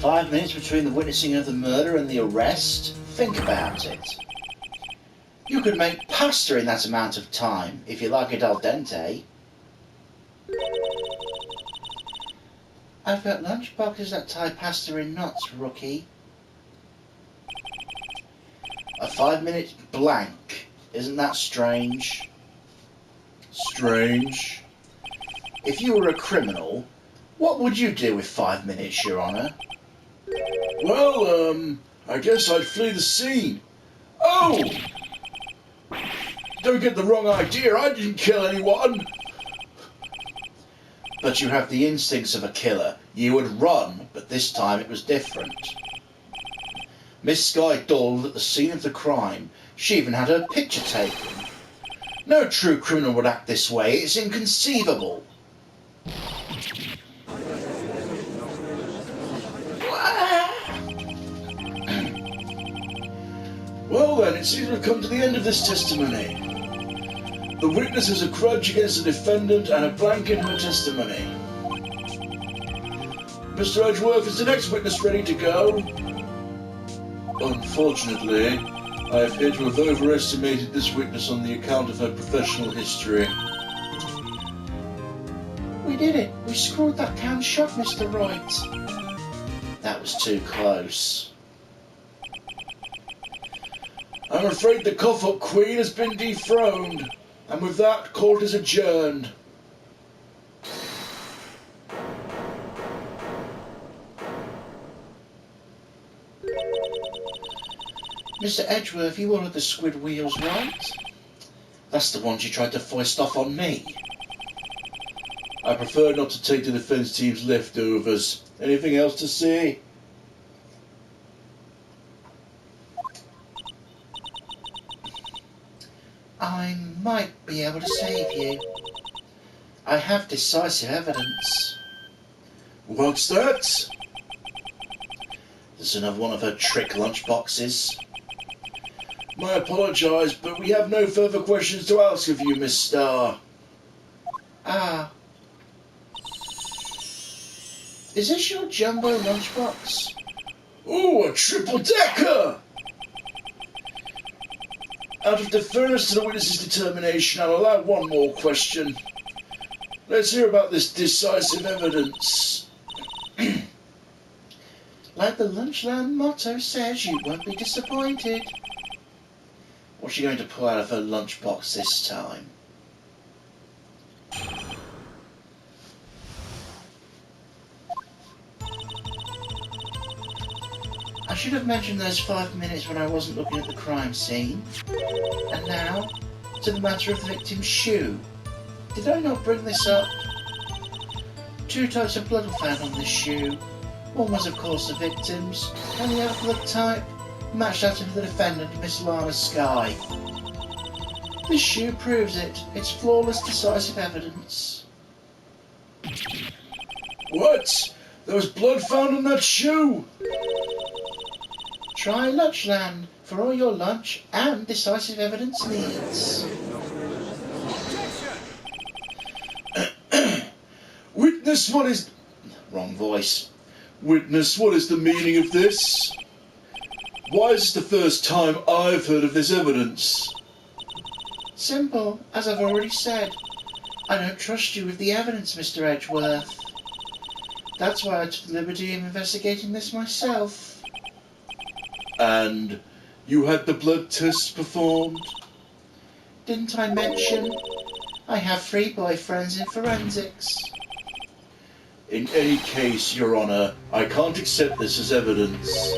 5 minutes between the witnessing of the murder and the arrest? Think about it. You could make pasta in that amount of time, if you like it al dente. I've got lunchboxes that tie pasta in knots, rookie. A 5-minute blank. Isn't that strange? Strange? If you were a criminal, what would you do with 5 minutes, Your Honour? Well, I guess I'd flee the scene. Oh! Don't get the wrong idea, I didn't kill anyone! But you have the instincts of a killer. You would run, but this time it was different. Miss Skye dawdled at the scene of the crime. She even had her picture taken. No true criminal would act this way. It's inconceivable. Well then, it seems we've come to the end of this testimony. The witness has a grudge against the defendant and a blank in her testimony. Mr. Edgeworth, is the next witness ready to go? Unfortunately, I appear to have overestimated this witness on the account of her professional history. We did it. We screwed that can shut, Mr. Wright. That was too close. I'm afraid the cough-up queen has been dethroned. And with that, court is adjourned. Mr. Edgeworth, you ordered the squid wheels, right? That's the ones you tried to foist off on me. I prefer not to take the defence team's leftovers. Anything else to say? I might be able to save you. I have decisive evidence. What's that? There's another one of her trick lunchboxes. I apologise, but we have no further questions to ask of you, Miss Starr. Ah. Is this your jumbo lunchbox? Ooh, a triple-decker! Out of deference to the witness's determination, I'll allow one more question. Let's hear about this decisive evidence. Like the Lunchland motto says, you won't be disappointed. What's she going to pull out of her lunchbox this time? I should have mentioned those 5 minutes when I wasn't looking at the crime scene. And now, to the matter of the victim's shoe. Did I not bring this up? 2 types of blood were found on this shoe. One was of course the victim's, and the other blood type matched that of the defendant, Miss Lana Skye. This shoe proves it. It's flawless, decisive evidence. What? There was blood found on that shoe? Try Lunchland for all your lunch and decisive evidence needs. Witness, what is... Wrong voice. Witness, what is the meaning of this? Why is this the first time I've heard of this evidence? Simple, as I've already said. I don't trust you with the evidence, Mr. Edgeworth. That's why I took the liberty of investigating this myself. And you had the blood tests performed? Didn't I mention? I have 3 boyfriends in forensics. In any case, Your Honour, I can't accept this as evidence.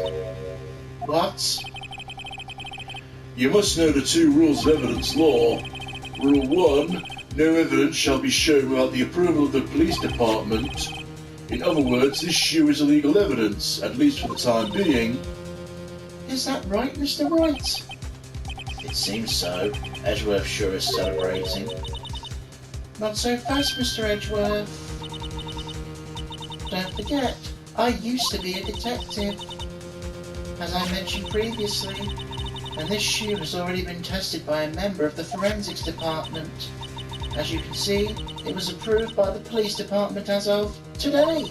What? You must know the 2 rules of evidence law. Rule 1, no evidence shall be shown without the approval of the police department. In other words, this shoe is illegal evidence, at least for the time being. Is that right, Mr. Wright? It seems so. Edgeworth sure is celebrating. Not so fast, Mr. Edgeworth. Don't forget, I used to be a detective, as I mentioned previously, and this shoe has already been tested by a member of the forensics department. As you can see, it was approved by the police department as of today.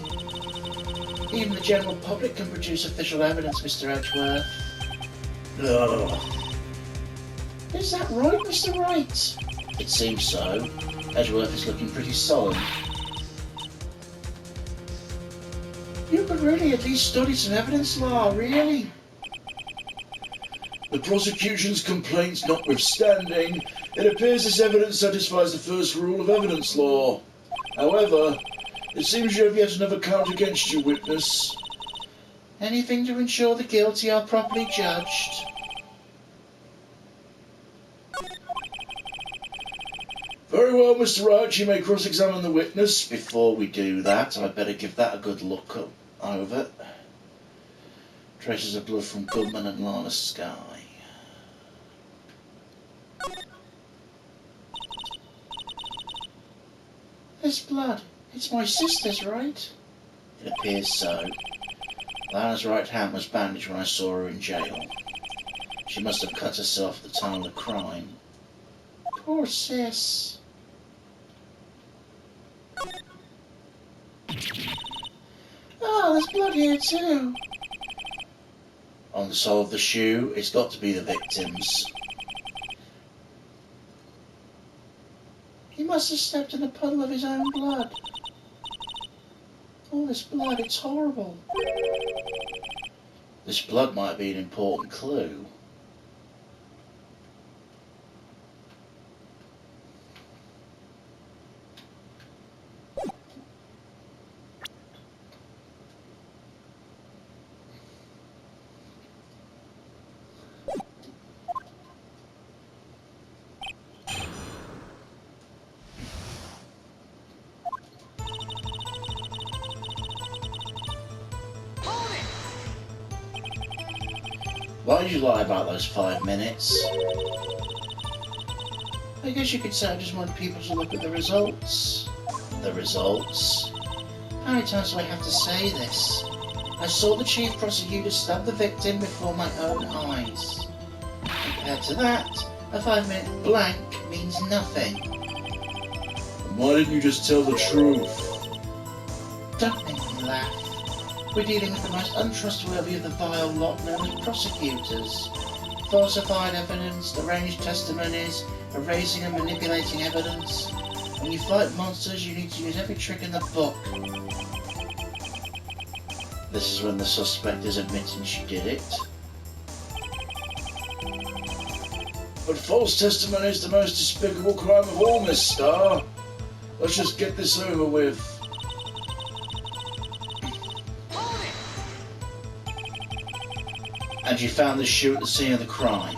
Even the general public can produce official evidence, Mr. Edgeworth. Ugh. Is that right, Mr. Wright? It seems so. Edgeworth is looking pretty solemn. You could really at least study some evidence law, really? The prosecution's complaints notwithstanding, it appears this evidence satisfies the first rule of evidence law. However, it seems you have yet another count against you, witness. Anything to ensure the guilty are properly judged. Very well, Mr. Wright, you may cross-examine the witness. Before we do that, I'd better give that a good look over. Traces of blood from Goodman and Lana Skye. This blood, it's my sister's, right? It appears so. Lana's right hand was bandaged when I saw her in jail. She must have cut herself at the time of the crime. Poor sis. Oh, there's blood here too. On the sole of the shoe, it's got to be the victim's. He must have stepped in a puddle of his own blood. All this blood, it's horrible. This blood might be an important clue. Why did you lie about those 5 minutes? I guess you could say I just wanted people to look at the results. The results? How many times do I have to say this? I saw the chief prosecutor stab the victim before my own eyes. Compared to that, a 5-minute blank means nothing. Why didn't you just tell the truth? Don't make me laugh. We're dealing with the most untrustworthy of the vile lot known as prosecutors. Falsified evidence, deranged testimonies, erasing and manipulating evidence. When you fight monsters, you need to use every trick in the book. This is when the suspect is admitting she did it. But false testimony is the most despicable crime of all, Miss Starr. Let's just get this over with. And you found the shoe at the scene of the crime.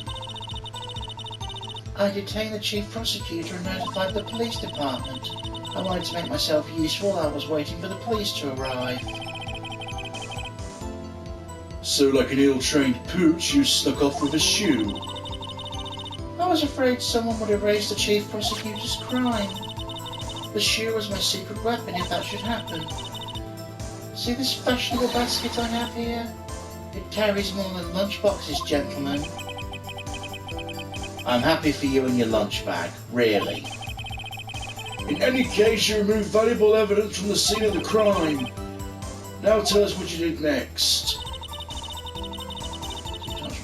I detained the chief prosecutor and notified the police department. I wanted to make myself useful. I was waiting for the police to arrive. So, like an ill-trained pooch, you snuck off with a shoe. I was afraid someone would erase the chief prosecutor's crime. The shoe was my secret weapon if that should happen. See this fashionable basket I have here? It carries more than lunchboxes, gentlemen. I'm happy for you and your lunch bag, really. In any case, you removed valuable evidence from the scene of the crime. Now tell us what you did next.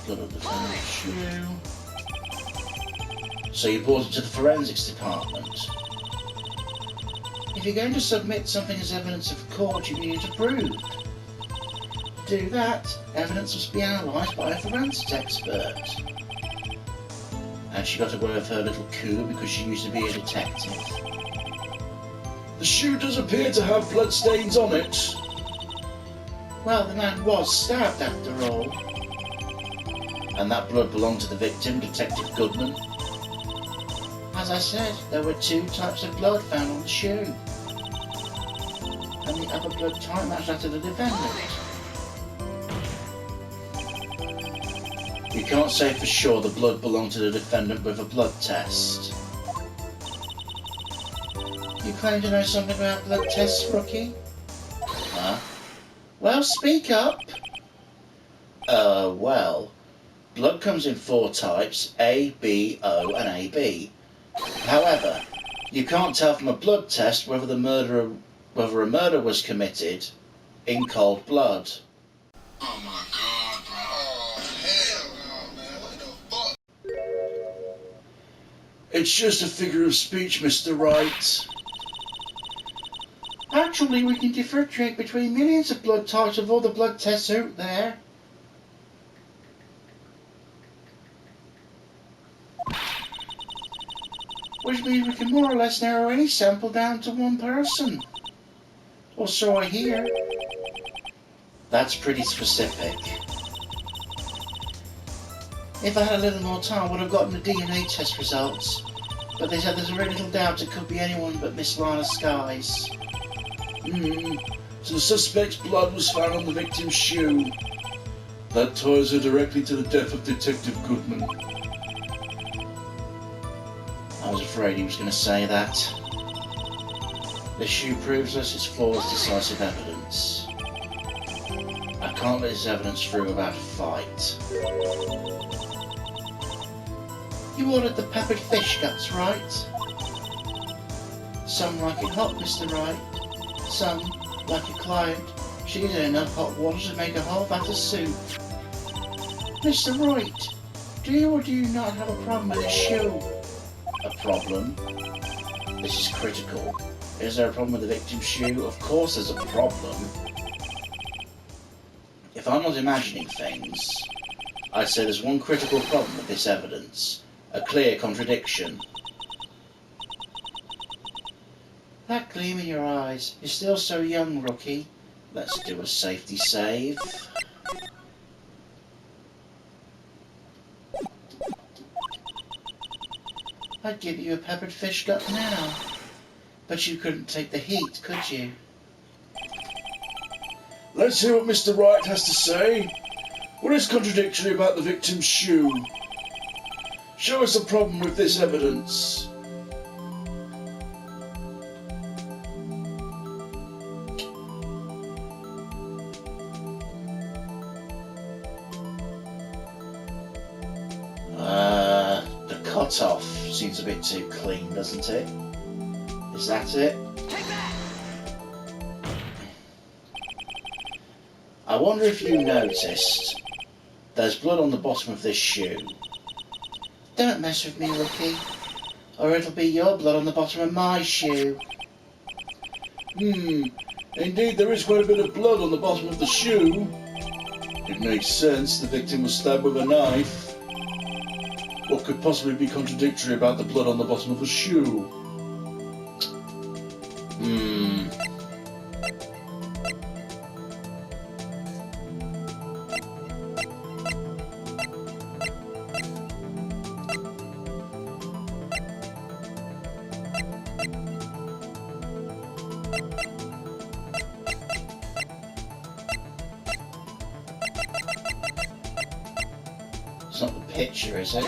Blood on the shoe. So you brought it to the forensics department. If you're going to submit something as evidence of court, you need to prove. To do that, evidence must be analysed by a forensics expert. And she got away with her little coup because she used to be a detective. The shoe does appear to have bloodstains on it. Well, the man was stabbed after all. And that blood belonged to the victim, Detective Goodman. As I said, there were 2 types of blood found on the shoe. And the other blood type matched that of the defendant. You can't say for sure the blood belonged to the defendant with a blood test. You claim to know something about blood tests, rookie? Huh? Well, speak up. Well, blood comes in 4 types, A, B, O and AB. However, you can't tell from a blood test whether a murder was committed in cold blood. Oh my god, bro. Oh, hell no, man. What the fuck? It's just a figure of speech, Mr. Wright. Actually, we can differentiate between millions of blood types of all the blood tests out there. Which means we can more or less narrow any sample down to one person. Or so I hear. That's pretty specific. If I had a little more time, I would have gotten the DNA test results. But they said there's very little doubt it could be anyone but Miss Lana Skies. So the suspect's blood was found on the victim's shoe. That ties her directly to the death of Detective Goodman. I was afraid he was going to say that. The shoe proves us his flaw as decisive evidence. I can't let this evidence through without a fight. You ordered the peppered fish guts, right? Some like it hot, Mr. Wright. Some, like your client, she's in enough hot water to make a whole vat of soup. Mr. Wright, do you or do you not have a problem with the shoe? A problem? This is critical. Is there a problem with the victim's shoe? Of course there's a problem. If I'm not imagining things, I'd say there's one critical problem with this evidence. A clear contradiction. That gleam in your eyes. You're still so young, rookie. Let's do a safety save. I'd give you a peppered fish gut now. But you couldn't take the heat, could you? Let's hear what Mr. Wright has to say. What is contradictory about the victim's shoe? Show us the problem with this evidence. The cut-off seems a bit too clean, doesn't it? Is that it? I wonder if you noticed there's blood on the bottom of this shoe. Don't mess with me, rookie, or it'll be your blood on the bottom of my shoe. Indeed, there is quite a bit of blood on the bottom of the shoe. It makes sense. The victim was stabbed with a knife. What could possibly be contradictory about the blood on the bottom of the shoe? It's not the picture, is it?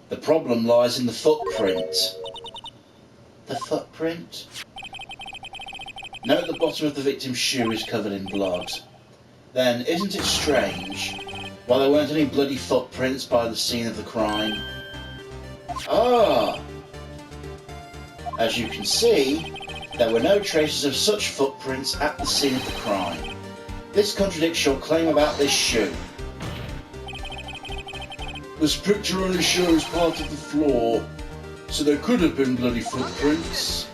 The problem lies in the footprint. The footprint? Note the bottom of the victim's shoe is covered in blood. Then, isn't it strange why there weren't any bloody footprints by the scene of the crime? Ah! As you can see, there were no traces of such footprints at the scene of the crime. This contradicts your claim about this shoe. This picture only shows part of the floor, so there could have been bloody footprints.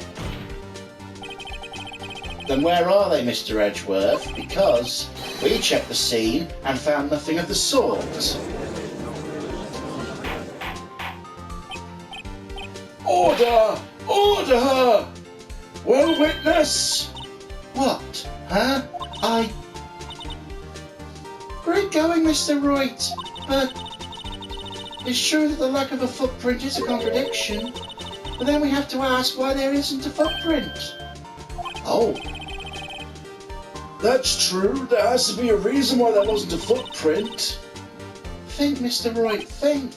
Then where are they, Mr. Edgeworth? Because we checked the scene and found nothing of the sort. Order! Order! Well, witness! What? Huh? Great going, Mr. Wright, but it's true that the lack of a footprint is a contradiction, but then we have to ask why there isn't a footprint. Oh. That's true. There has to be a reason why there wasn't a footprint. Think, Mr. Wright, think.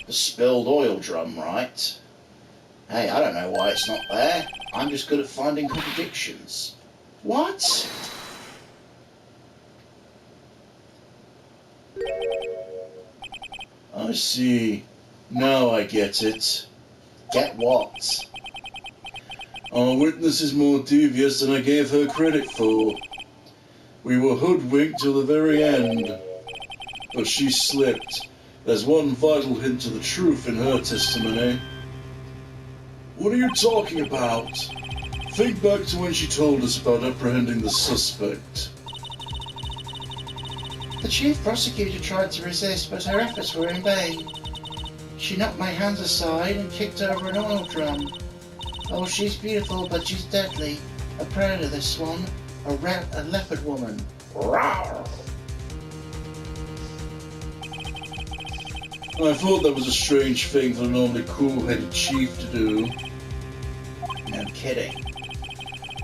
The spilled oil drum, right? Hey, I don't know why it's not there. I'm just good at finding contradictions. What? I see. Now I get it. Get what? Our witness is more devious than I gave her credit for. We were hoodwinked till the very end. But she slipped. There's one vital hint to the truth in her testimony. What are you talking about? Think back to when she told us about apprehending the suspect. The chief prosecutor tried to resist, but her efforts were in vain. She knocked my hands aside and kicked over an oil drum. Oh, she's beautiful, but she's deadly. A predator, this one. A leopard woman. Rawr! I thought that was a strange thing for a normally cool-headed chief to do. No kidding.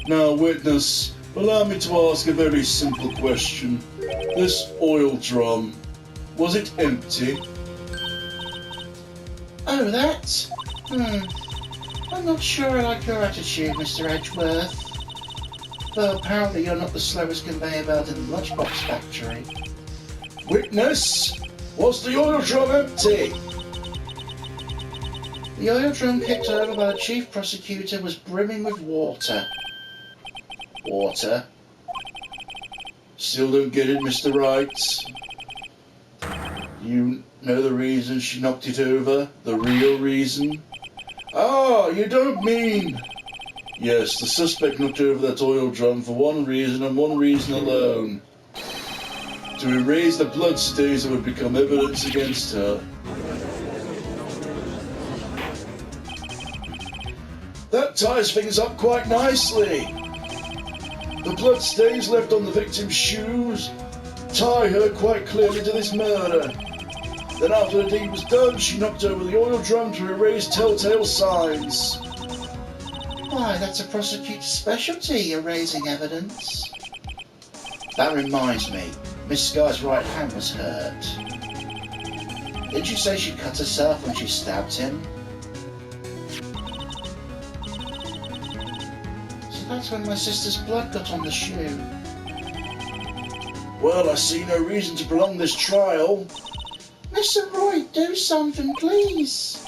Now, witness, allow me to ask a very simple question. This oil drum, was it empty? Oh, that? I'm not sure I like your attitude, Mr. Edgeworth. Though apparently you're not the slowest conveyor belt in the lunchbox factory. Witness, was the oil drum empty? The oil drum kicked over by the chief prosecutor was brimming with water. Water? Still don't get it, Mr. Wright. You know the reason she knocked it over? The real reason? Ah, you don't mean... Yes, the suspect knocked over that oil drum for one reason and one reason alone. To erase the bloodstains that would become evidence against her. That ties things up quite nicely. The bloodstains left on the victim's shoes tie her quite clearly to this murder. Then after the deed was done, she knocked over the oil drum to erase telltale signs. Why, that's a prosecutor's specialty, erasing evidence. That reminds me, Miss Sky's right hand was hurt. Didn't you say she cut herself when she stabbed him? So that's when my sister's blood got on the shoe. Well, I see no reason to prolong this trial. Mr. Wright, do something, please.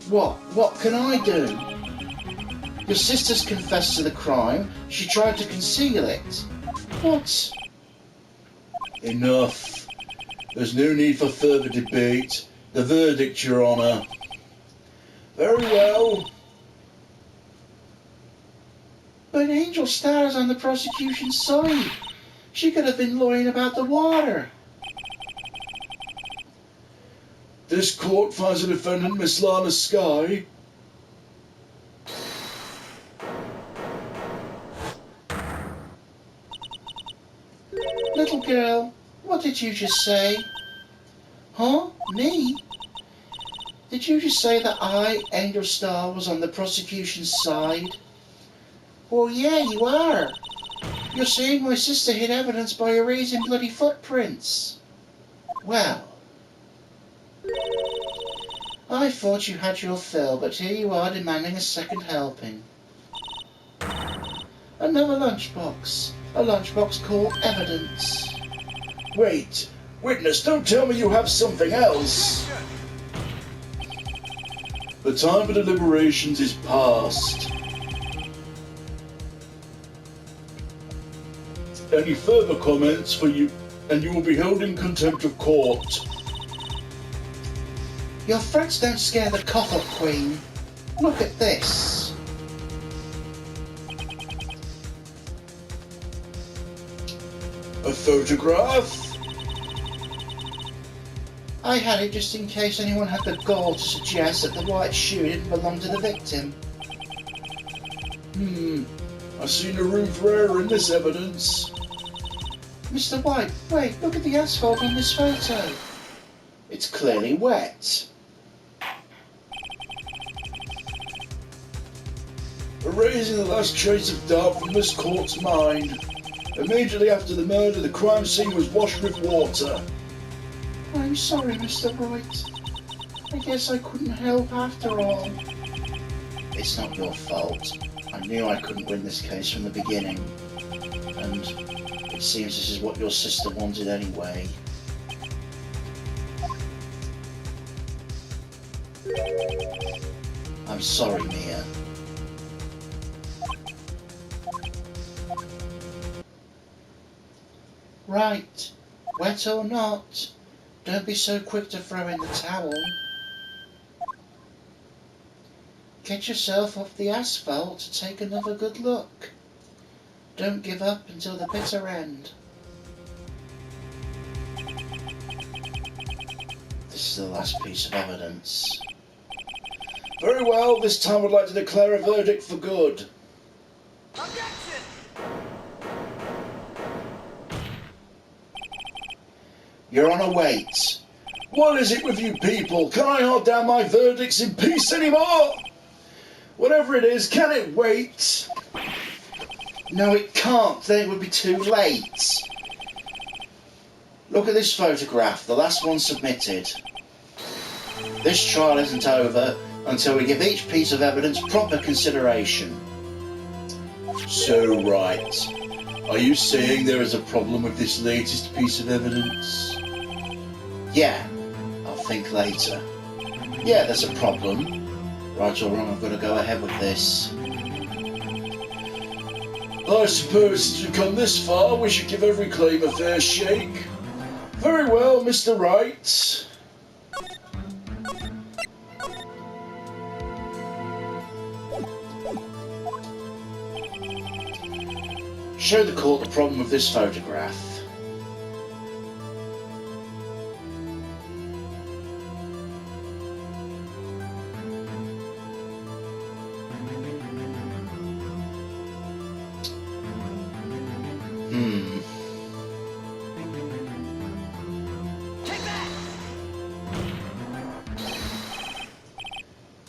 What? What can I do? Your sister's confessed to the crime. She tried to conceal it. What? Enough. There's no need for further debate. The verdict, Your Honour. Very well. But Angel Star's on the prosecution's side. She could have been lying about the water. This court finds the defendant, Miss Lana Sky. Little girl, what did you just say? Huh? Me? Did you just say that I, Angel Star, was on the prosecution's side? Well, yeah, you are. You're saying my sister hid evidence by erasing bloody footprints. Well, I thought you had your fill, but here you are demanding a second helping. Another lunchbox. A lunchbox called evidence. Wait, witness, don't tell me you have something else. The time for deliberations is past. Any further comments for you, and you will be held in contempt of court. Your threats don't scare the cock up, Queen. Look at this. A photograph? I had it just in case anyone had the gall to suggest that the white shoe didn't belong to the victim. I see no room for error in this evidence. Mr. White, wait, look at the asphalt on this photo. It's clearly wet. Erasing the last trace of doubt from this court's mind. Immediately after the murder, the crime scene was washed with water. I'm sorry, Mr. Wright. I guess I couldn't help after all. It's not your fault. I knew I couldn't win this case from the beginning. And it seems this is what your sister wanted anyway. I'm sorry, Mia. Right, wet or not, don't be so quick to throw in the towel. Get yourself off the asphalt to take another good look. Don't give up until the bitter end. This is the last piece of evidence. Very well, this time I'd like to declare a verdict for good. Objection! Your Honour, wait. What is it with you people? Can I hold down my verdicts in peace anymore? Whatever it is, can it wait? No, it can't. Then it would be too late. Look at this photograph, the last one submitted. This trial isn't over until we give each piece of evidence proper consideration. So, Wright, are you saying there is a problem with this latest piece of evidence? Yeah, I'll think later. Yeah, there's a problem. Right or wrong, I've got to go ahead with this. I suppose since we've come this far, we should give every claim a fair shake. Very well, Mr. Wright. Show the court the problem with this photograph.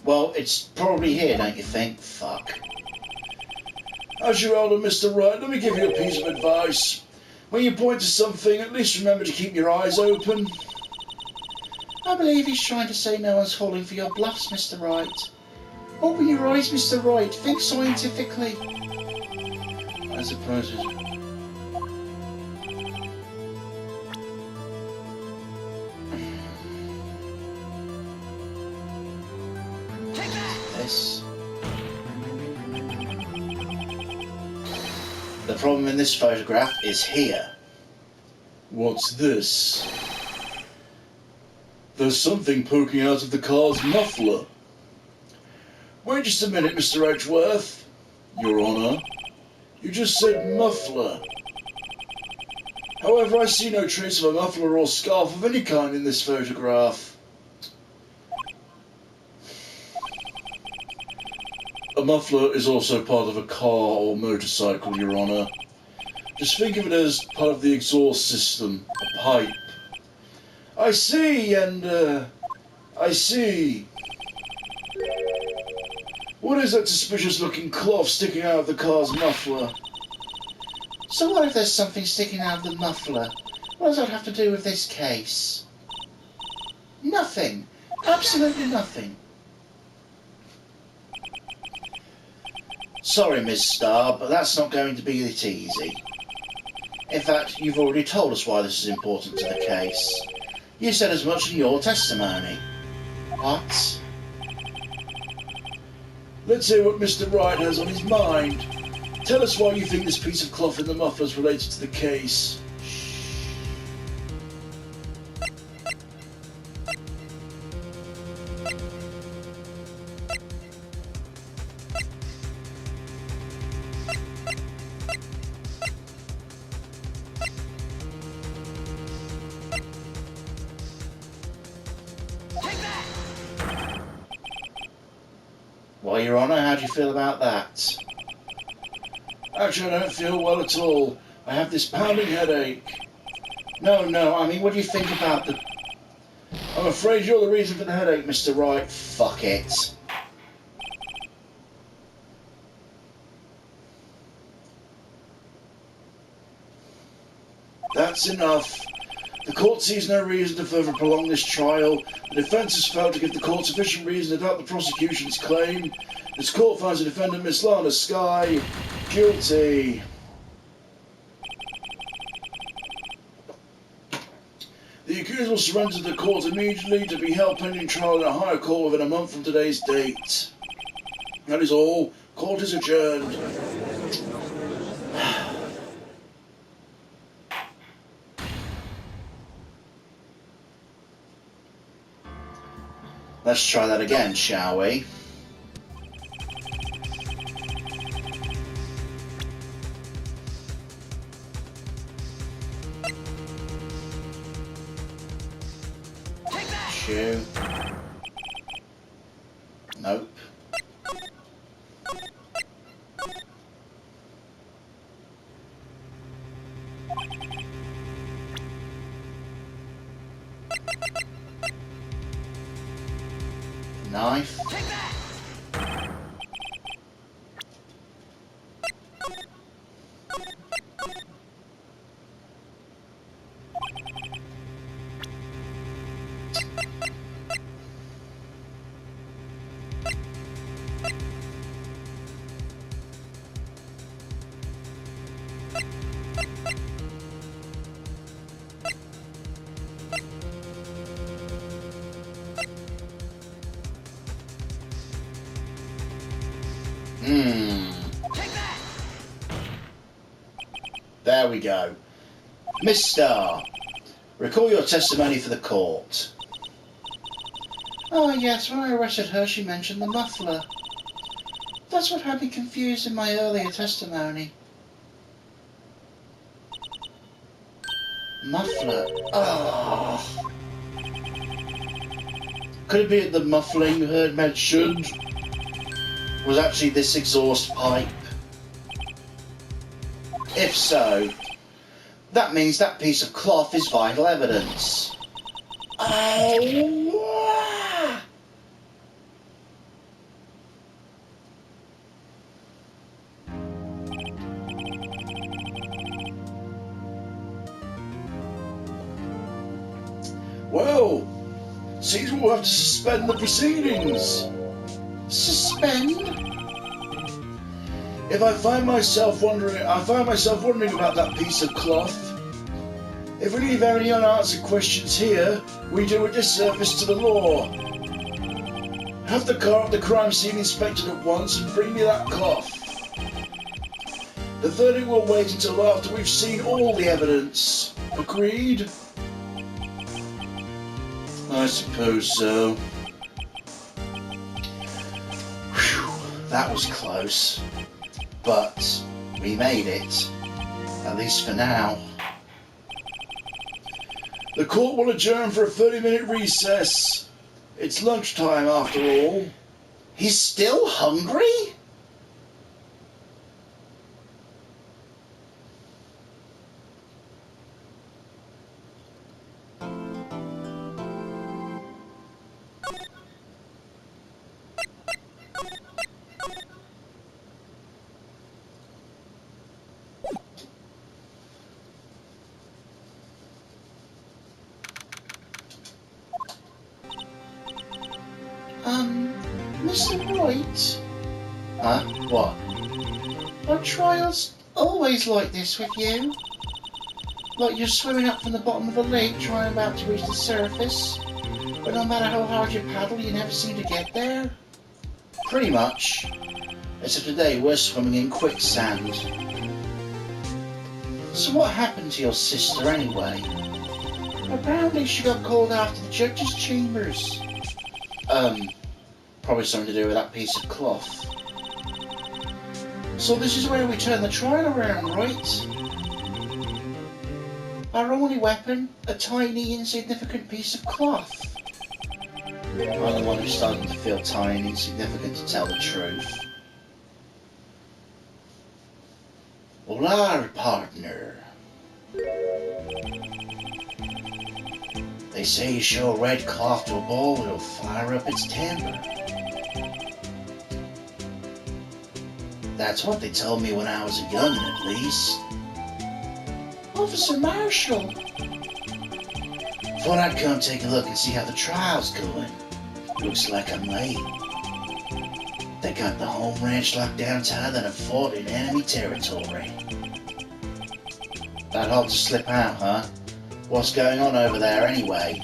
Well, it's probably here, don't you think? Fuck. As your elder, Mr. Wright, let me give you a piece of advice. When you point to something, at least remember to keep your eyes open. I believe he's trying to say no one's falling for your bluffs, Mr. Wright. Open your eyes, Mr. Wright. Think scientifically. I suppose it's... This. The problem in this photograph is here. What's this? There's something poking out of the car's muffler. Wait just a minute, Mr. Edgeworth. Your Honour, you just said muffler. However, I see no trace of a muffler or scarf of any kind in this photograph. A muffler is also part of a car or motorcycle, Your Honour. Just think of it as part of the exhaust system, a pipe. I see, I see. What is that suspicious-looking cloth sticking out of the car's muffler? So what if there's something sticking out of the muffler? What does that have to do with this case? Nothing. Absolutely nothing. Sorry, Ms. Starr, but that's not going to be that easy. In fact, you've already told us why this is important to the case. You said as much in your testimony. What? Let's hear what Mr. Wright has on his mind. Tell us why you think this piece of cloth in the muffler is related to the case. Well, Your Honour, how do you feel about that? Actually, I don't feel well at all. I have this pounding headache. No, I mean, what do you think about the... I'm afraid you're the reason for the headache, Mr. Wright. Fuck it. That's enough. The court sees no reason to further prolong this trial. The defence has failed to give the court sufficient reason to doubt the prosecution's claim. This court finds the defendant, Miss Lana Skye, guilty. The accused will surrender to the court immediately to be held pending trial in a higher court within a month from today's date. That is all. Court is adjourned. Let's try that again, shall we? Take that! Shoe. Nope. Knife. Take that! Take that! There we go. Miss Starr, recall your testimony for the court. Oh yes, when I arrested her she mentioned the muffler. That's what had me confused in my earlier testimony. Muffler. Oh. Could it be that the muffling you heard mentioned was actually this exhaust pipe? If so, that means that piece of cloth is vital evidence. Oh! Well, seems we'll have to suspend the proceedings. Suspend? If I find myself wondering about that piece of cloth. If we leave any unanswered questions here, we do a disservice to the law. Have the car at the crime scene inspected at once and bring me that cloth. The verdict will wait until after we've seen all the evidence. Agreed? I suppose so. Whew, that was close. But we made it. At least for now. The court will adjourn for a 30-minute recess. It's lunchtime after all. He's still hungry? Mr. Wright? Huh? What? Are trials always like this with you? Like you're swimming up from the bottom of a lake trying about to reach the surface, but no matter how hard you paddle, you never seem to get there? Pretty much. Except today we're swimming in quicksand. So what happened to your sister anyway? Apparently she got called out to the judge's chambers. Probably something to do with that piece of cloth. So this is where we turn the trial around, right? Our only weapon, a tiny, insignificant piece of cloth. I'm the one who's starting to feel tiny and insignificant, to tell the truth. Hola, partner. They say you show a red cloth to a bull, it'll fire up its temper. That's what they told me when I was a young'un, at least. Officer Marshall. Thought I'd come take a look and see how the trial's going. Looks like I'm late. They got the home ranch locked down tighter than a fort in enemy territory. That hard to slip out, huh? What's going on over there anyway?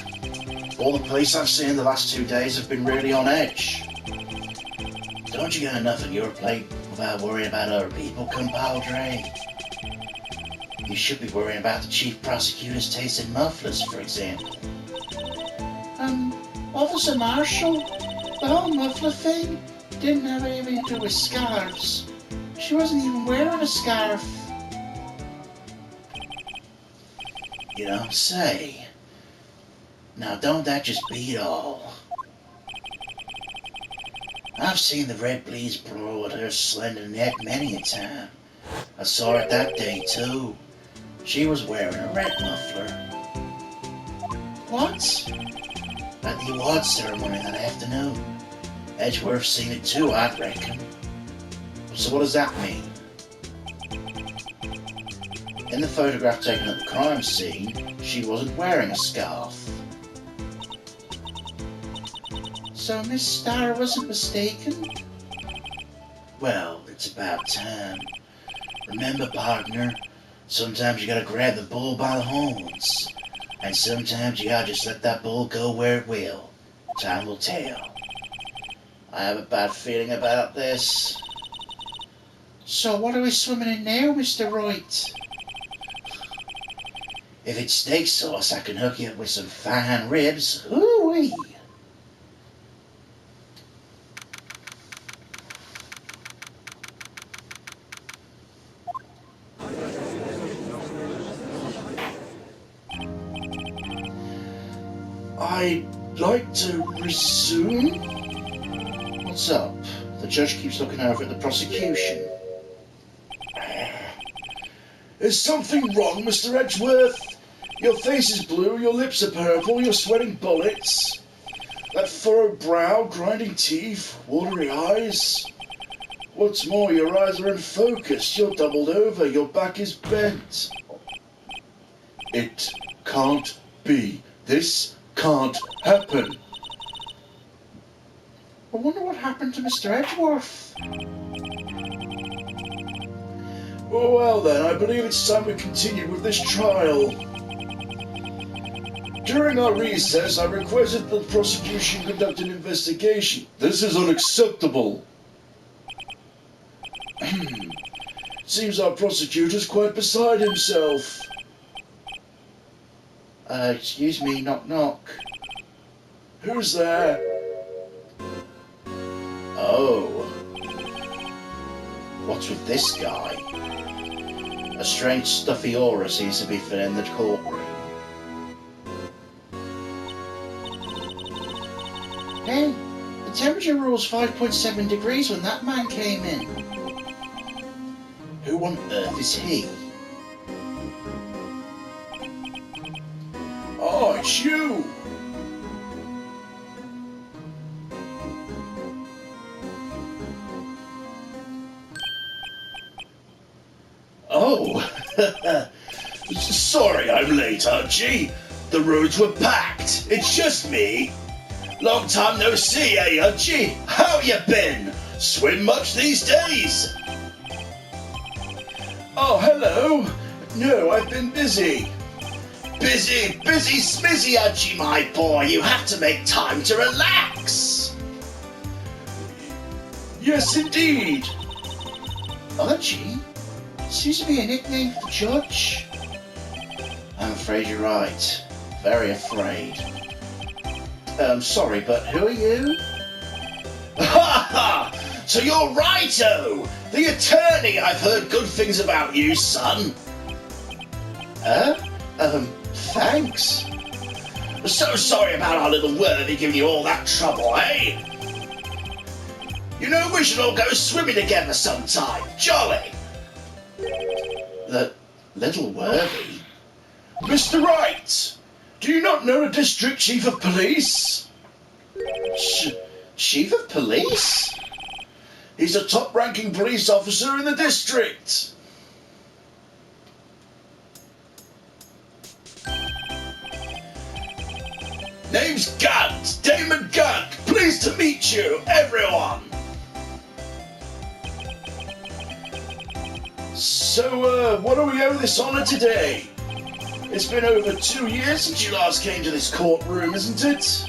All the police I've seen the last 2 days have been really on edge. Don't you got enough on your plate without worrying about other people, compadre? You should be worrying about the chief prosecutor's taste in mufflers, for example. Officer Marshall, the whole muffler thing didn't have anything to do with scarves. She wasn't even wearing a scarf. You don't say. Now don't that just beat all? I've seen the red bleeds blow at her slender neck many a time. I saw it that day too. She was wearing a red muffler. What? At the awards ceremony that afternoon. Edgeworth's seen it too, I'd reckon. So what does that mean? In the photograph taken at the crime scene, she wasn't wearing a scarf. So Miss Starr wasn't mistaken? Well, it's about time. Remember, partner, sometimes you gotta grab the bull by the horns. And sometimes you gotta just let that bull go where it will. Time will tell. I have a bad feeling about this. So what are we swimming in now, Mr. Wright? If it's steak sauce, I can hook you up with some fine ribs. Ooh-wee! I'd like to resume. What's up? The judge keeps looking over at the prosecution. Is something wrong, Mr. Edgeworth? Your face is blue, your lips are purple, you're sweating bullets. That furrowed brow, grinding teeth, watery eyes. What's more, your eyes are unfocused, you're doubled over, your back is bent. It can't be. This can't happen. I wonder what happened to Mr. Edgeworth. Well then, I believe it's time we continue with this trial. During our recess, I requested that the prosecution conduct an investigation. This is unacceptable. Seems our prosecutor's quite beside himself. Excuse me, knock knock. Who's there? Oh. What's with this guy? A strange stuffy aura seems to be filling the courtroom. Hey, the temperature rule's 5.7 degrees when that man came in. Who on earth is he? Oh, it's you! Oh! Sorry I'm late, Archie. The roads were packed. It's just me. Long time no see, eh, Archie? How you been? Swim much these days? Oh, hello! No, I've been busy. Busy smizzy, Archie, my boy. You have to make time to relax. Yes, indeed. Archie? Seems to be a nickname for the judge. I'm afraid you're right. Very afraid. Sorry, but who are you? Ha ha! So you're Righto, the attorney. I've heard good things about you, son. Thanks. So sorry about our little worthy giving you all that trouble, eh? You know, we should all go swimming together sometime. Jolly. The little worthy? Mr. Wright! Do you not know the district chief of police? Chief of police? He's a top-ranking police officer in the district. Name's Gunt, Damon Gunt. Pleased to meet you, everyone. So, what do we owe this honor today? It's been over 2 years since you last came to this courtroom, isn't it?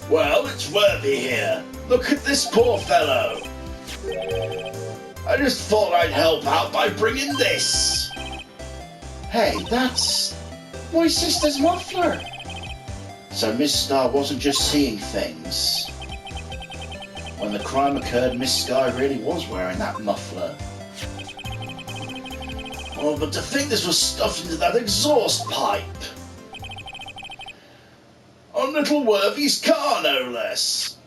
Well, it's Worthy here. Look at this poor fellow. I just thought I'd help out by bringing this. Hey, that's my sister's muffler. So Miss Star wasn't just seeing things. When the crime occurred, Miss Sky really was wearing that muffler. Oh, but to think this was stuffed into that exhaust pipe! On little Worthy's car, no less!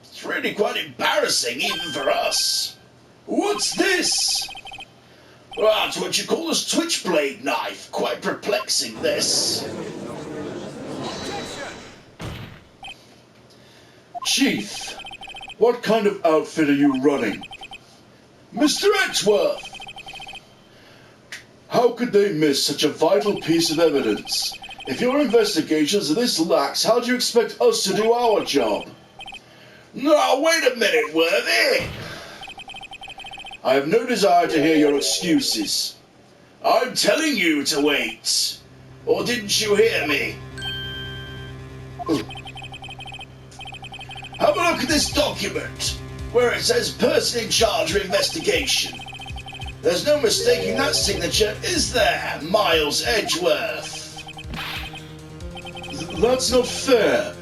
It's really quite embarrassing, even for us. What's this? Ah, it's what you call a switchblade knife. Quite perplexing, this. Chief, what kind of outfit are you running? Mr. Edgeworth! How could they miss such a vital piece of evidence? If your investigations are this lax, how do you expect us to do our job? Now, wait a minute, Worthy! I have no desire to hear your excuses. I'm telling you to wait. Or didn't you hear me? Have a look at this document, where it says person in charge of investigation. There's no mistaking that signature, is there, Miles Edgeworth? That's not fair.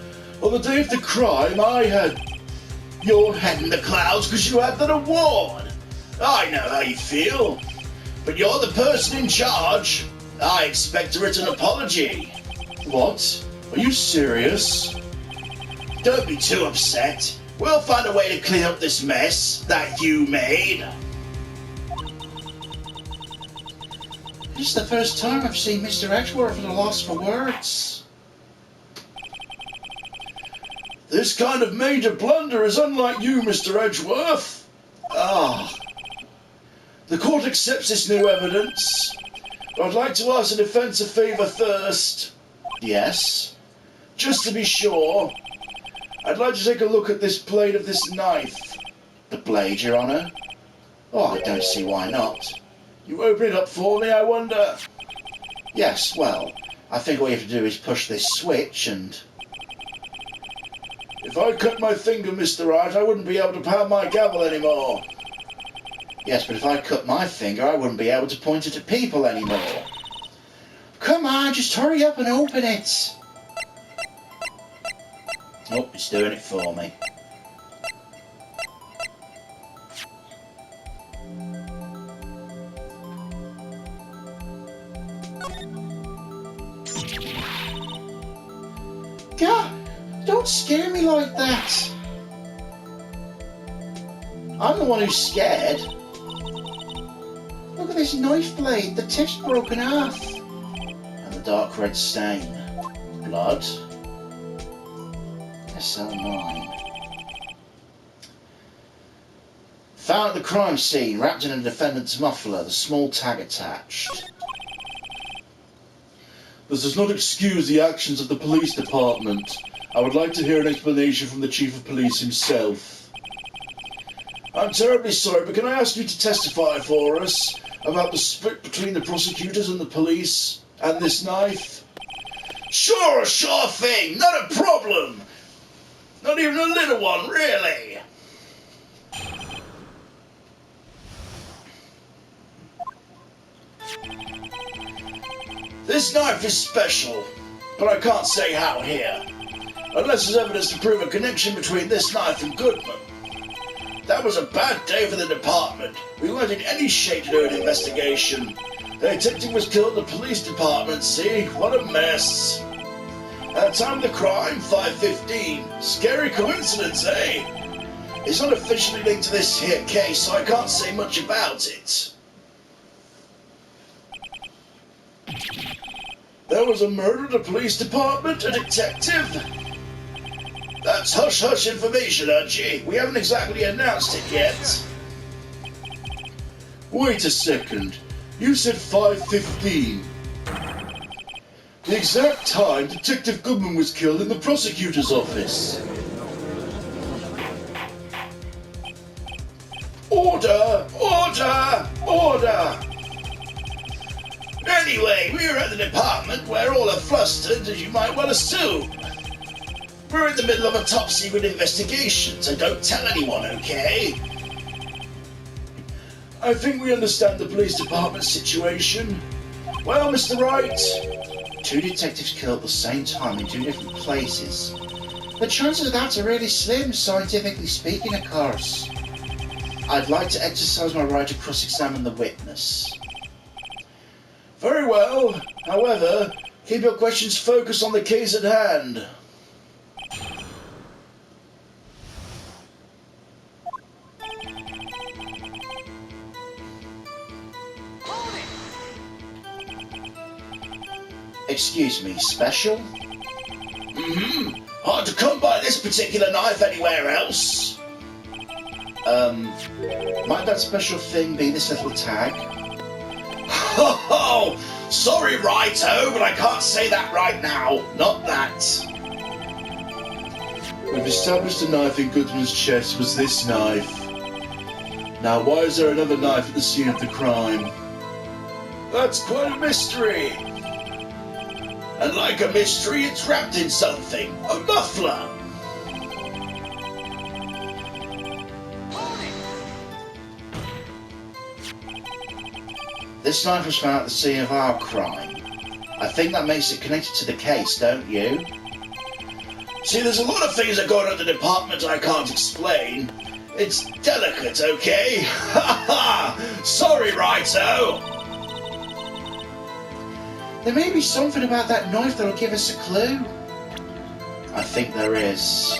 On the day of the crime, I had... Your head in the clouds because you had that award. I know how you feel. But you're the person in charge. I expect a written apology. What? Are you serious? Don't be too upset. We'll find a way to clean up this mess that you made. This is the first time I've seen Mr. Edgeworth at a loss for words. This kind of major blunder is unlike you, Mr. Edgeworth. The court accepts this new evidence, but I'd like to ask the defence a favour first. Yes? Just to be sure, I'd like to take a look at this blade of this knife. The blade, Your Honour? Oh, I don't see why not. You open it up for me, I wonder? Yes, well, I think all you have to do is push this switch and... If I cut my finger, Mr. Wright, I wouldn't be able to pound my gavel anymore. Yes, but if I cut my finger, I wouldn't be able to point it at people anymore. Come on, just hurry up and open it. Oh, it's doing it for me. God, don't scare me like that. I'm the one who's scared. Look at this knife blade, the tip's broken off. And the dark red stain. Blood. SL9. Found at the crime scene, wrapped in a defendant's muffler, the small tag attached. This does not excuse the actions of the police department. I would like to hear an explanation from the Chief of Police himself. I'm terribly sorry, but can I ask you to testify for us about the split between the prosecutors and the police and this knife? Sure thing, not a problem. Not even a little one, really. This knife is special, but I can't say how here. Unless there's evidence to prove a connection between this knife and Goodman. That was a bad day for the department. We weren't in any shape to do an investigation. The detective was killed in the police department, see? What a mess. At the time of the crime, 5:15. Scary coincidence, eh? It's not officially linked to this here case, so I can't say much about it. There was a murder in the police department? A detective? That's hush-hush information, Archie. We haven't exactly announced it yet. Wait a second. You said 5:15. The exact time Detective Goodman was killed in the prosecutor's office. Order! Order! Order! Anyway, we're at the department where all are flustered, as you might well assume. We're in the middle of a top-secret investigation, so don't tell anyone, okay? I think we understand the police department's situation. Well, Mr. Wright, 2 detectives killed at the same time in 2 different places. The chances of that are really slim, scientifically speaking, of course. I'd like to exercise my right to cross-examine the witness. very well. However, keep your questions focused on the case at hand. Hold it! Excuse me, special? Hard to come by this particular knife anywhere else. Might that special thing be this little tag? Ho ho! Sorry, Righto, but I can't say that right now. Not that. We've established the knife in Goodman's chest was this knife. Now, why is there another knife at the scene of the crime? That's quite a mystery. And like a mystery, it's wrapped in something. A muffler. Hold it! This knife was found at the scene of our crime. I think that makes it connected to the case, don't you? See, there's a lot of things that go on at the department I can't explain. It's delicate, okay? Ha ha! Sorry, Righto. There may be something about that knife that'll give us a clue. I think there is.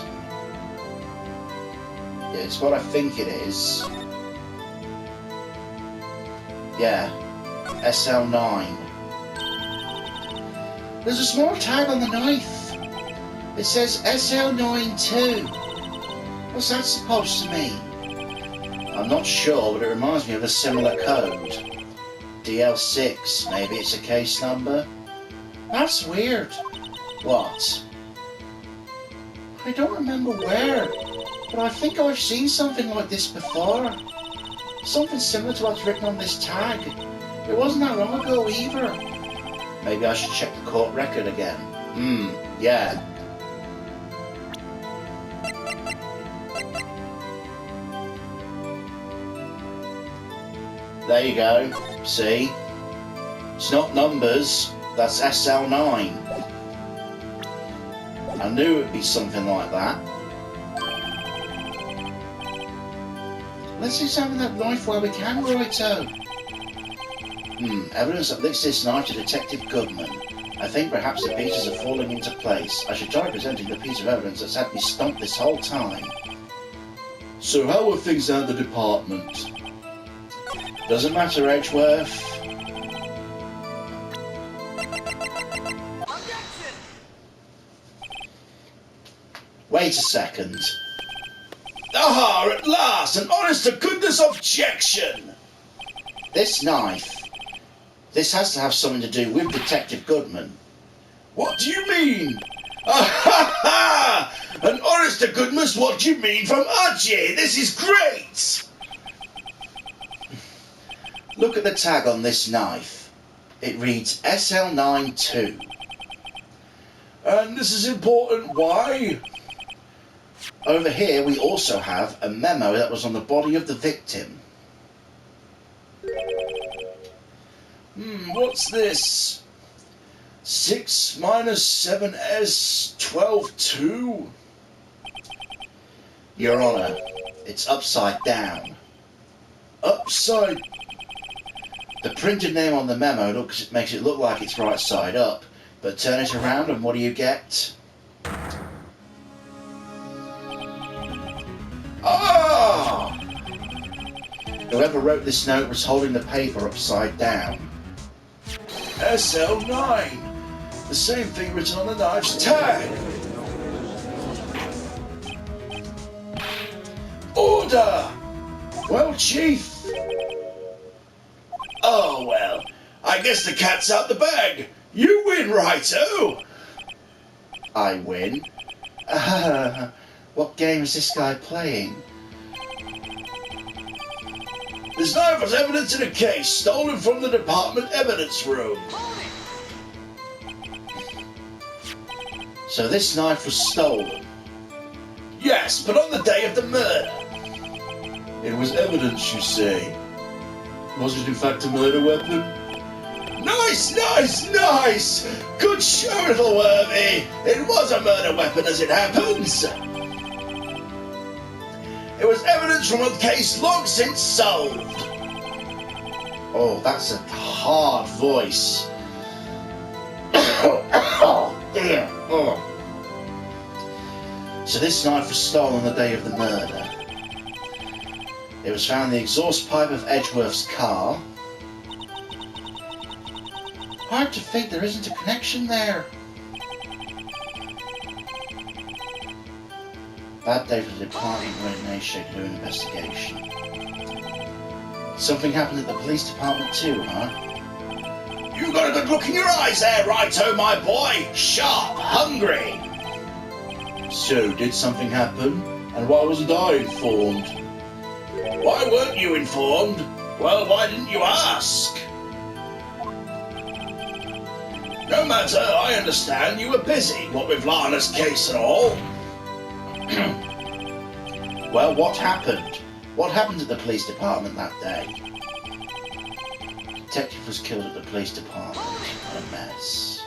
Yeah, it's what I think it is. Yeah, SL9. There's a small tag on the knife. It says SL9 too. What's that supposed to mean? I'm not sure, but it reminds me of a similar code. DL6, maybe it's a case number? That's weird. What? I don't remember where, but I think I've seen something like this before. Something similar to what's written on this tag. It wasn't that long ago either. Maybe I should check the court record again. Yeah. There you go. See? It's not numbers, that's SL9. I knew it'd be something like that. Let's examine that knife while we can, Righto. Evidence that links this knife to Detective Goodman. I think perhaps the pieces are falling into place. I should try presenting the piece of evidence that's had me stumped this whole time. So how are things at the department? Doesn't matter, Edgeworth. Objection! Wait a second. Aha, at last! An honest-to-goodness objection! This knife. This has to have something to do with Detective Goodman. What do you mean? Ah ha ha! An honest-to-goodness what do you mean from Archie? This is great! Look at the tag on this knife. It reads SL92. And this is important, why? Over here we also have a memo that was on the body of the victim. What's this? 6 minus 7s 12-2? Your Honour, it's upside down. Upside. The printed name on the memo makes it look like it's right side up, but turn it around and what do you get? Ah! Whoever wrote this note was holding the paper upside down. SL9. The same thing written on the knife's tag. Order! Well, Chief. Oh, well. I guess the cat's out the bag. You win, Righto. I win? What game is this guy playing? This knife was evidence in a case stolen from the department evidence room. So this knife was stolen? Yes, but on the day of the murder. It was evidence, you say. Was it in fact a murder weapon? Nice, nice, nice! Good show, little worthy! It was a murder weapon as it happens! It was evidence from a case long since solved! Oh, that's a hard voice. Oh, dear. Oh. So this knife was stolen the day of the murder. It was found in the exhaust pipe of Edgeworth's car. Hard to think there isn't a connection there. Bad day for the department when Nation to do an investigation. Something happened at the police department too, huh? You got a good look in your eyes there, Righto, my boy! Sharp, hungry! So, did something happen? And why wasn't I informed? Why weren't you informed? Well, why didn't you ask? No matter, I understand you were busy, what with Lana's case and all. Well, what happened? What happened at the police department that day? The detective was killed at the police department. What a mess.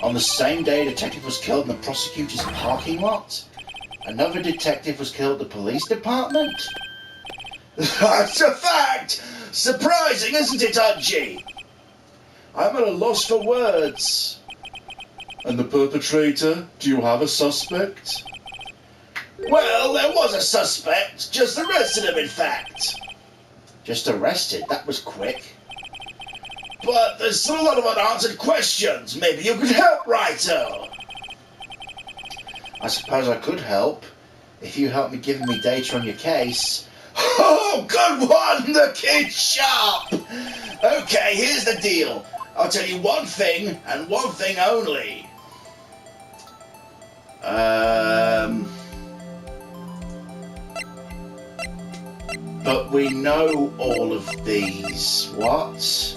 On the same day, a detective was killed in the prosecutor's parking lot? Another detective was killed at the police department? That's a fact! Surprising, isn't it, Udgy? I'm at a loss for words. And the perpetrator? Do you have a suspect? Well, there was a suspect. Just arrested him, in fact. Just arrested? That was quick. But there's still a lot of unanswered questions. Maybe you could help, Righto. I suppose I could help. If you help me giving me data on your case. Oh, good one! The kid's sharp! Okay, here's the deal. I'll tell you one thing, and one thing only. But we know all of these. What?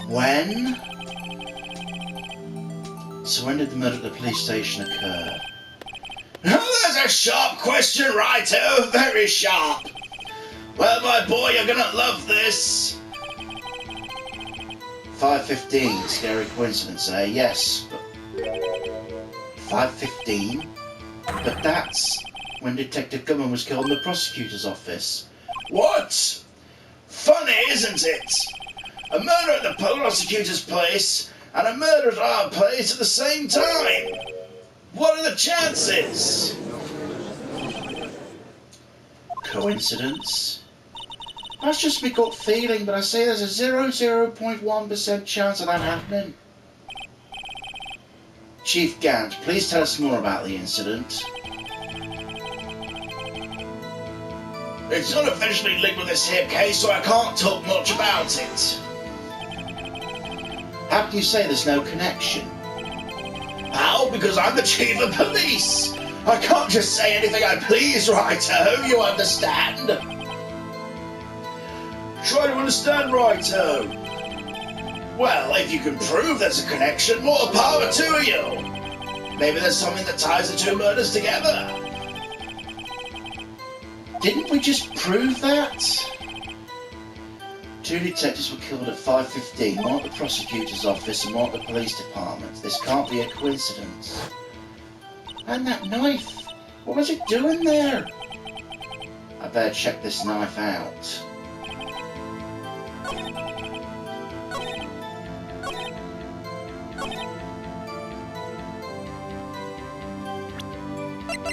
When? So when did the murder at the police station occur? Oh, that's a sharp question, Righto. Very sharp. Well, my boy, you're gonna love this. 5:15. Scary coincidence, eh? Yes, but 5:15? But that's when Detective Gumman was killed in the prosecutor's office. What? Funny, isn't it? A murder at the prosecutor's place and a murder at our place at the same time. What are the chances? Coincidence? That's just my gut feeling, but I say there's a 0.1% chance of that happening. Chief Gant, please tell us more about the incident. It's not officially linked with this here case, so I can't talk much about it. How can you say there's no connection? How? Because I'm the chief of police. I can't just say anything I please, Righto, you understand? Try to understand, Righto. Well, if you can prove there's a connection, more power to you. Maybe there's something that ties the two murders together. Didn't we just prove that? Two detectives were killed at 5:15, one at the prosecutor's office and one at the police department. This can't be a coincidence. And that knife, what was it doing there? I better check this knife out.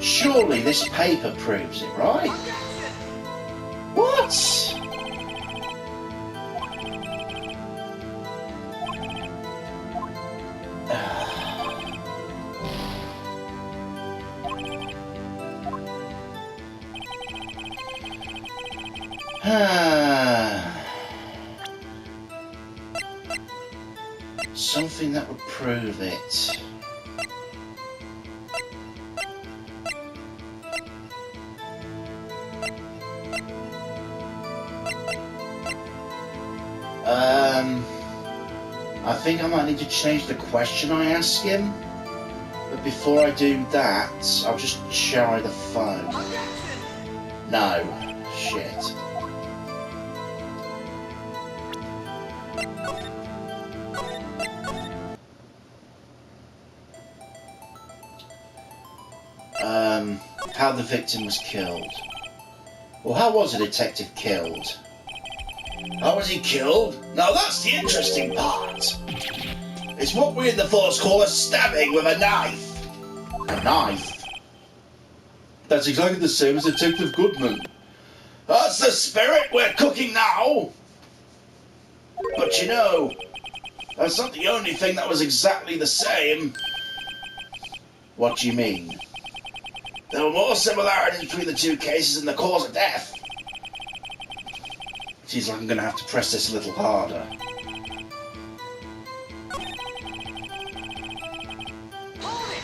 Surely this paper proves it, right? What? Something that would prove it. think I might need to change the question I ask him. But before I do that, I'll just show the phone. Objection! No. Shit. How the victim was killed. Well, how was the detective killed? How was he killed? Now that's the interesting part. It's what we in the force call a stabbing with a knife. A knife? That's exactly the same as Detective Goodman. That's the spirit we're cooking now. But you know, that's not the only thing that was exactly the same. What do you mean? There were more similarities between the two cases and the cause of death. Seems like I'm going to have to press this a little harder. Hold it!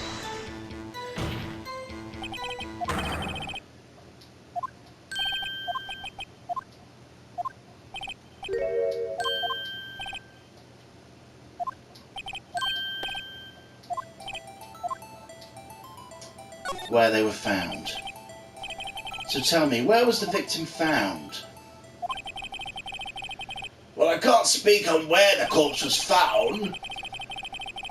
Where they were found. So tell me, where was the victim found? Well, I can't speak on where the corpse was found,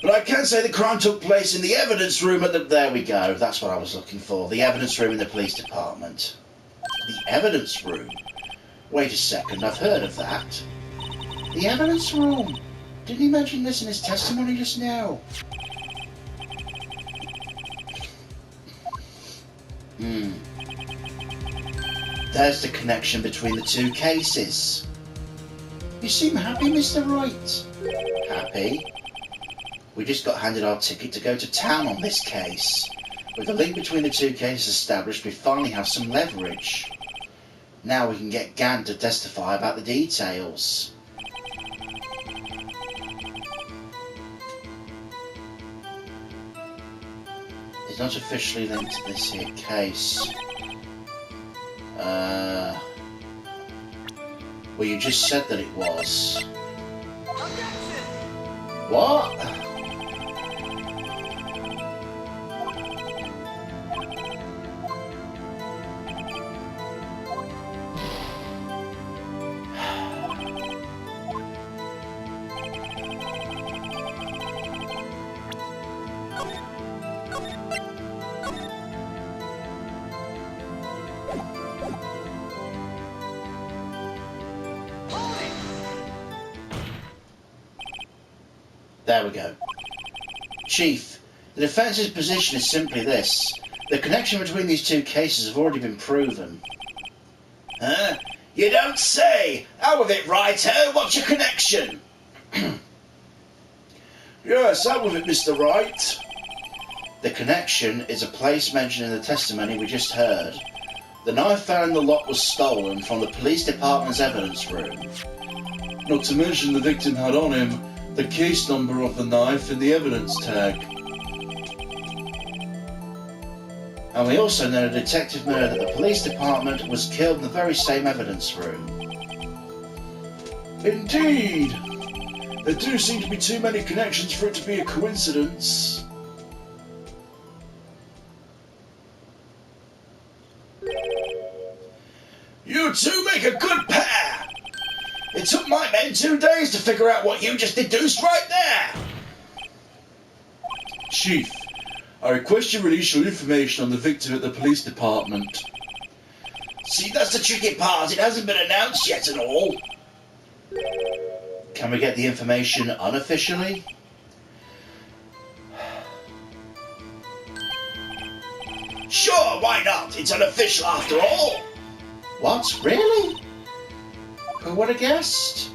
but I can say the crime took place in the evidence room at the... There we go, that's what I was looking for. The evidence room in the police department. The evidence room? Wait a second, I've heard of that. The evidence room? Didn't he mention this in his testimony just now? There's the connection between the two cases. You seem happy, Mr. Wright. Happy? We just got handed our ticket to go to town on this case. With the link between the two cases established, we finally have some leverage. Now we can get Gann to testify about the details. It's not officially linked to this here case. Well, you just said that it was. Objection! What? Hold it! There we go. Chief, the defence's position is simply this. The connection between these two cases have already been proven. Huh? You don't say! Out with it, Wright. What's your connection? Yes, out with it, Mr. Wright. The connection is a place mentioned in the testimony we just heard. The knife found in the lot was stolen from the police department's evidence room. Not to mention the victim had on him the case number of the knife and the evidence tag. And we also know a detective know that the police department was killed in the very same evidence room. Indeed! There do seem to be too many connections for it to be a coincidence. You two make a good pair! It took my men 2 days to figure out what you just deduced right there! Chief, I request you release your information on the victim at the police department. See, that's the tricky part. It hasn't been announced yet and all. Can we get the information unofficially? Sure, why not? It's unofficial after all. What? Really? Who would have guessed?